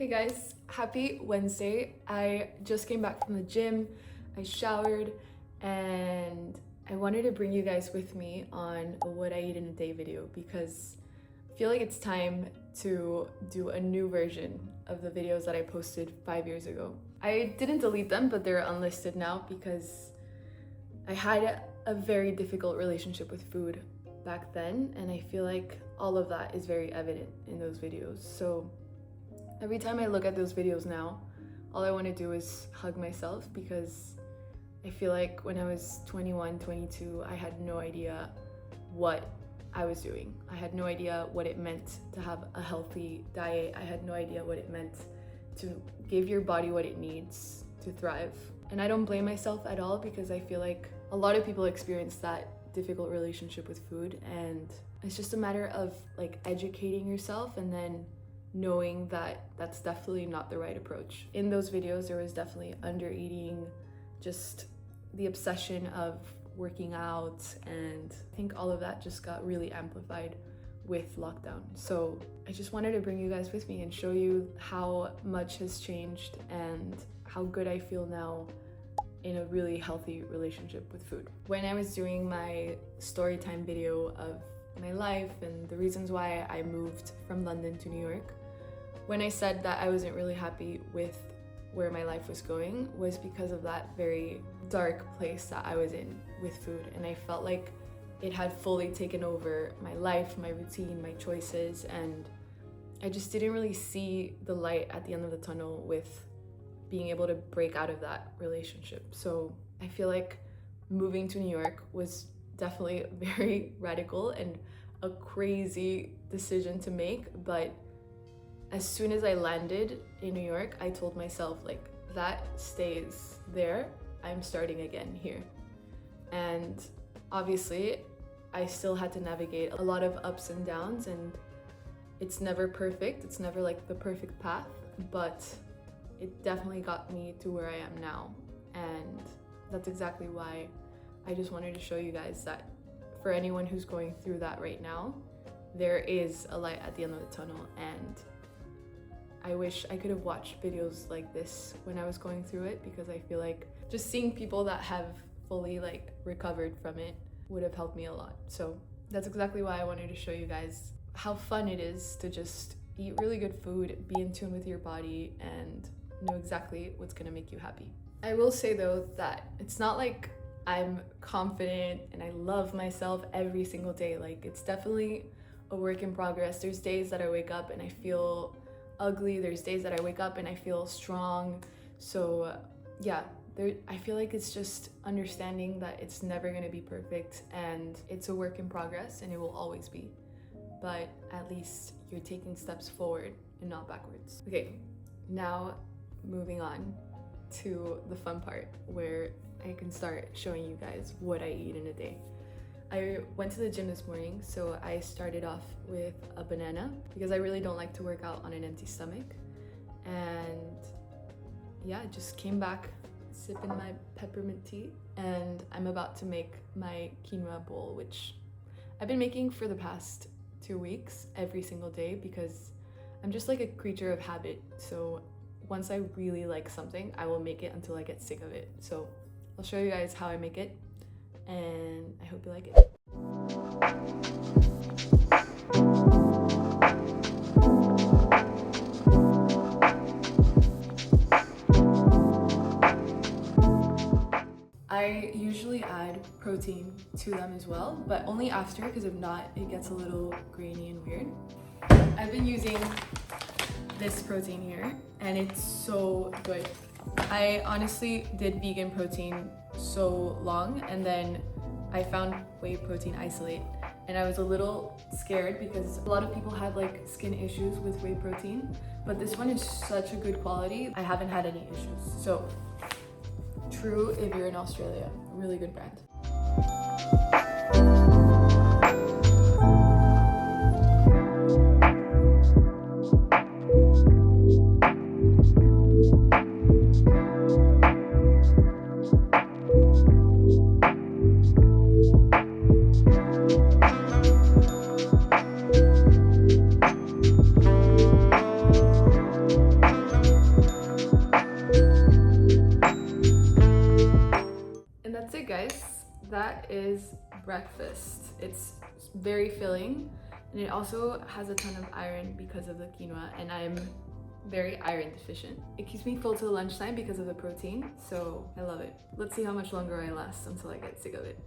Hey guys, happy Wednesday. I just came back from the gym, I showered, and I wanted to bring you guys with me on a what I eat in a day video because I feel like it's time to do a new version of the videos that I posted 5 years ago. I didn't delete them, but they're unlisted now because I had a very difficult relationship with food back then, and I feel like all of that is very evident in those videos. So every time I look at those videos now, all I want to do is hug myself because I feel like when I was 21, 22, I had no idea what I was doing. I had no idea what it meant to have a healthy diet. I had no idea what it meant to give your body what it needs to thrive. And I don't blame myself at all because I feel like a lot of people experience that difficult relationship with food, and it's just a matter of like educating yourself and then knowing that that's definitely not the right approach. In those videos, there was definitely under eating, just the obsession of working out, and I think all of that just got really amplified with lockdown. So I just wanted to bring you guys with me and show you how much has changed and how good I feel now in a really healthy relationship with food. When I was doing my story time video of my life and the reasons why I moved from London to New York, when I said that I wasn't really happy with where my life was going was because of that very dark place that I was in with food, and I felt like it had fully taken over my life, my routine, my choices, and I just didn't really see the light at the end of the tunnel with being able to break out of that relationship. So I feel like moving to New York was definitely very radical and a crazy decision to make, but as soon as I landed in New York, I told myself, like, that stays there, I'm starting again here. And obviously I still had to navigate a lot of ups and downs, and it's never perfect, it's never like the perfect path, but it definitely got me to where I am now. And that's exactly why I just wanted to show you guys that for anyone who's going through that right now, there is a light at the end of the tunnel. And I wish I could have watched videos like this when I was going through it, because I feel like just seeing people that have fully like recovered from it would have helped me a lot. So that's exactly why I wanted to show you guys how fun it is to just eat really good food, be in tune with your body, and know exactly what's gonna make you happy. I will say though that it's not like I'm confident and I love myself every single day. Like, it's definitely a work in progress. There's days that I wake up and I feel ugly, there's days that I wake up and I feel strong. So yeah, I feel like it's just understanding that it's never gonna be perfect and it's a work in progress, and it will always be, but at least you're taking steps forward and not backwards. Okay, now moving on to the fun part where I can start showing you guys what I eat in a day. I went to the gym this morning, so I started off with a banana because I really don't like to work out on an empty stomach. And yeah, I just came back sipping my peppermint tea, and I'm about to make my quinoa bowl, which I've been making for the past 2 weeks every single day because I'm just like a creature of habit. So once I really like something, I will make it until I get sick of it. So I'll show you guys how I make it, and I hope you like it. I usually add protein to them as well, but only after, because if not, it gets a little grainy and weird. I've been using this protein here, and it's so good. I honestly did vegan protein so long, and then I found whey protein isolate, and I was a little scared because a lot of people have like skin issues with whey protein, but this one is such a good quality. I haven't had any issues. So true if you're in Australia, really good brand. breakfast. It's very filling, and it also has a ton of iron because of the quinoa, and I'm very iron deficient. It keeps me full till lunchtime because of the protein, so I love it. Let's see how much longer I last until I get sick of it.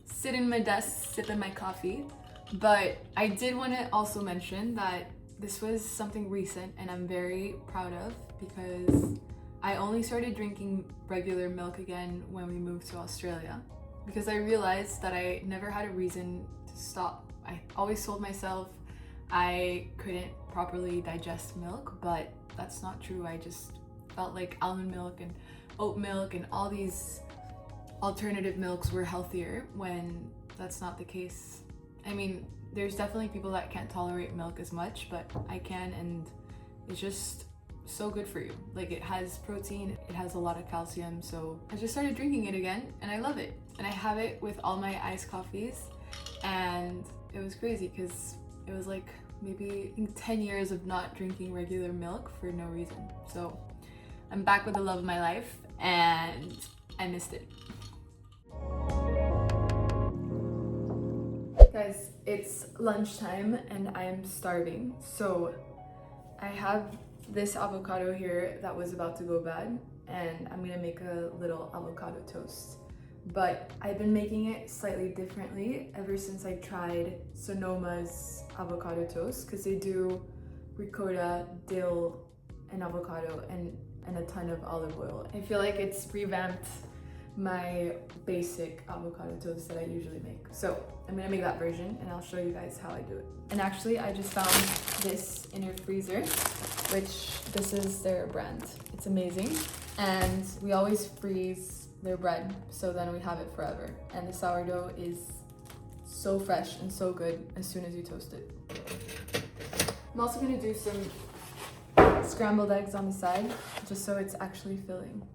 Sit in my desk, sipping my coffee, but I did want to also mention that this was something recent and I'm very proud of, because I only started drinking regular milk again when we moved to Australia, because I realized that I never had a reason to stop. I always told myself I couldn't properly digest milk, but that's not true. I just felt like almond milk and oat milk and all these alternative milks were healthier, when that's not the case. I mean, there's definitely people that can't tolerate milk as much, but I can, and it's just so good for you. Like, it has protein, it has a lot of calcium, so I just started drinking it again and I love it. And I have it with all my iced coffees, and it was crazy because it was like maybe I think 10 years of not drinking regular milk for no reason. So I'm back with the love of my life and I missed it. Guys, it's lunchtime and I'm starving. So I have this avocado here that was about to go bad, and I'm gonna make a little avocado toast. But I've been making it slightly differently ever since I tried Sonoma's avocado toast, because they do ricotta, dill, and avocado and a ton of olive oil. I feel like it's revamped my basic avocado toast that I usually make. So I'm gonna make that version and I'll show you guys how I do it. And actually I just found this in your freezer, which this is their brand. It's amazing. And we always freeze their bread, so then we have it forever. And the sourdough is so fresh and so good as soon as you toast it. I'm also gonna do some scrambled eggs on the side, just so it's actually filling.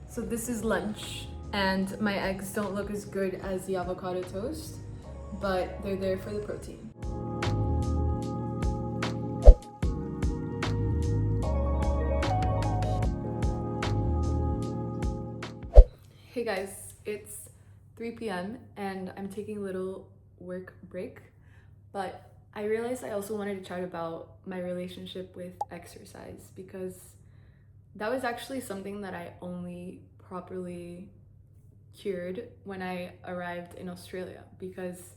So this is lunch, and my eggs don't look as good as the avocado toast, but they're there for the protein. Hey guys, it's 3 p.m. and I'm taking a little work break, but I realized I also wanted to chat about my relationship with exercise, because that was actually something that I only properly cured when I arrived in Australia. Because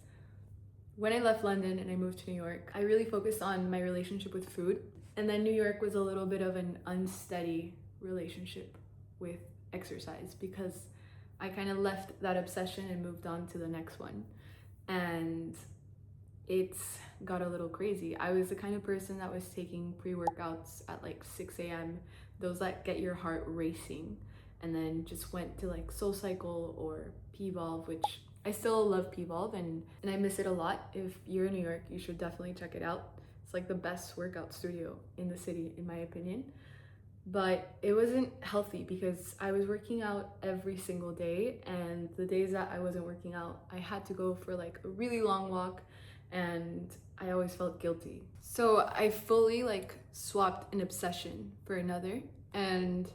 when I left London and I moved to New York, I really focused on my relationship with food. And then New York was a little bit of an unsteady relationship with exercise, because I kind of left that obsession and moved on to the next one. And it's got a little crazy. I was the kind of person that was taking pre-workouts at like 6 a.m., those that get your heart racing, and then just went to like SoulCycle or P-Volve, which I still love P-Volve and I miss it a lot. If you're in New York, you should definitely check it out. It's like the best workout studio in the city, in my opinion. But it wasn't healthy because I was working out every single day, and the days that I wasn't working out, I had to go for like a really long walk, and I always felt guilty. So I fully like swapped an obsession for another, and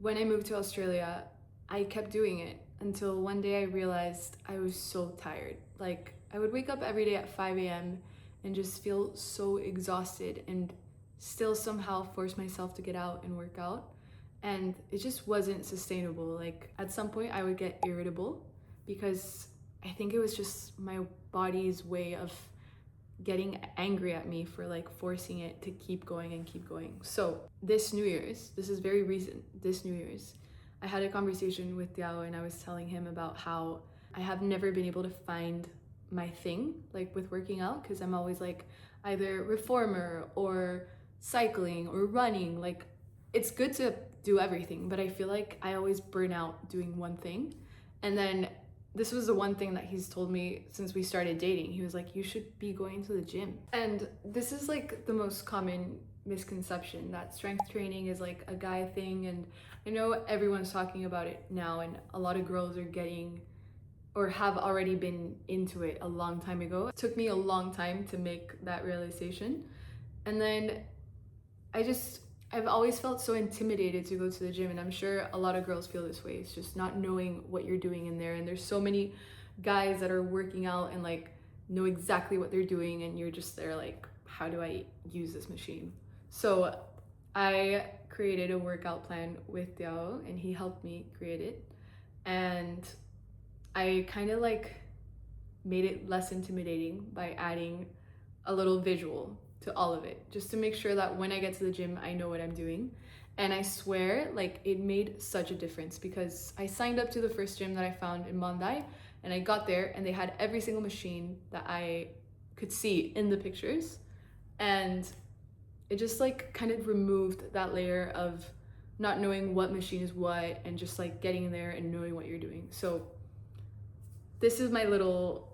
when I moved to Australia, I kept doing it until one day I realized I was so tired. Like, I would wake up every day at 5 a.m. and just feel so exhausted, and still somehow force myself to get out and work out. And it just wasn't sustainable. Like, at some point I would get irritable because I think it was just my body's way of getting angry at me for like forcing it to keep going and keep going. So this New Year's, this is very recent, this New Year's, I had a conversation with Diao and I was telling him about how I have never been able to find my thing, like with working out, because I'm always like either reformer or cycling or running. Like, it's good to do everything, but I feel like I always burn out doing one thing. And then this was the one thing that he's told me since we started dating. He was like, you should be going to the gym. And this is like the most common misconception, that strength training is like a guy thing. And I know everyone's talking about it now, and a lot of girls are getting or have already been into it a long time ago. It took me a long time to make that realization. And then I've always felt so intimidated to go to the gym, and I'm sure a lot of girls feel this way. It's just not knowing what you're doing in there. And there's so many guys that are working out and like know exactly what they're doing, and you're just there like, how do I use this machine? So I created a workout plan with Diao, and he helped me create it. And I kind of like made it less intimidating by adding a little visual to all of it, just to make sure that when I get to the gym, I know what I'm doing. And I swear, like, it made such a difference, because I signed up to the first gym that I found in Mandai, and I got there and they had every single machine that I could see in the pictures. And it just like kind of removed that layer of not knowing what machine is what, and just like getting there and knowing what you're doing. So this is my little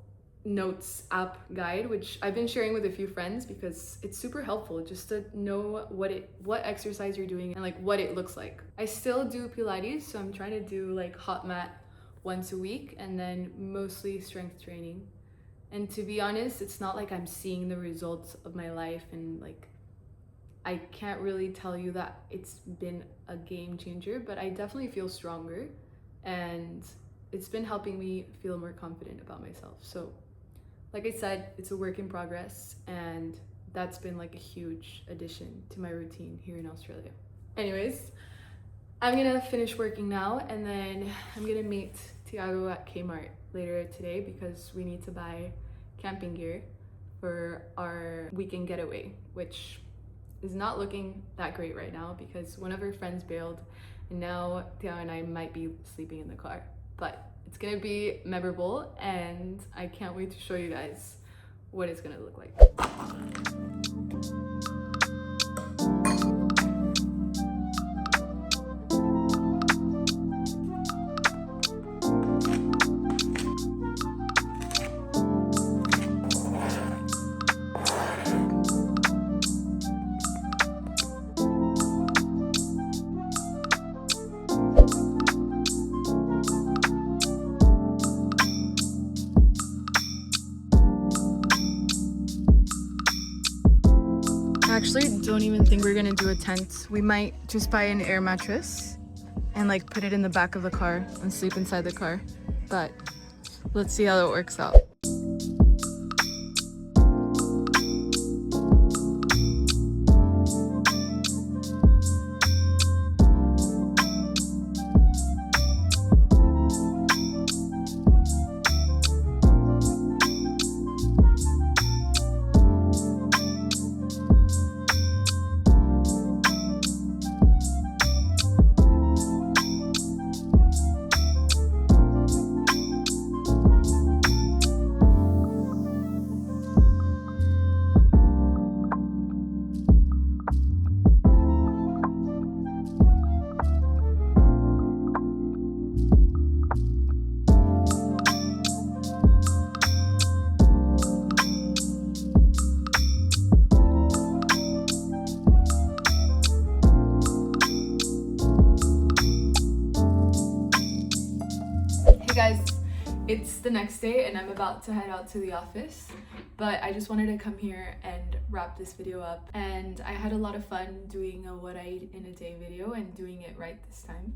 notes app guide, which I've been sharing with a few friends because it's super helpful just to know what exercise you're doing and like what it looks like. I still do Pilates, so I'm trying to do like hot mat once a week, and then mostly strength training. And to be honest, it's not like I'm seeing the results of my life, and like I can't really tell you that it's been a game changer, but I definitely feel stronger, and it's been helping me feel more confident about myself. So like I said, it's a work in progress, and that's been like a huge addition to my routine here in Australia. Anyways, I'm gonna finish working now, and then I'm gonna meet Tiago at Kmart later today because we need to buy camping gear for our weekend getaway, which is not looking that great right now because one of her friends bailed, and now Tiago and I might be sleeping in the car. But it's gonna be memorable, and I can't wait to show you guys what it's gonna look like. Actually, don't even think we're gonna do a tent. We might just buy an air mattress and like put it in the back of the car and sleep inside the car. But let's see how it works out. Guys, it's the next day and I'm about to head out to the office, but I just wanted to come here and wrap this video up. And I had a lot of fun doing a what I eat in a day video and doing it right this time.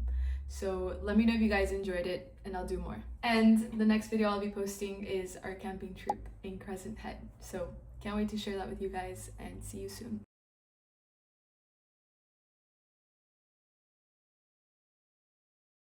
So let me know if you guys enjoyed it, and I'll do more. And the next video I'll be posting is our camping trip in Crescent Head. So can't wait to share that with you guys, and see you soon.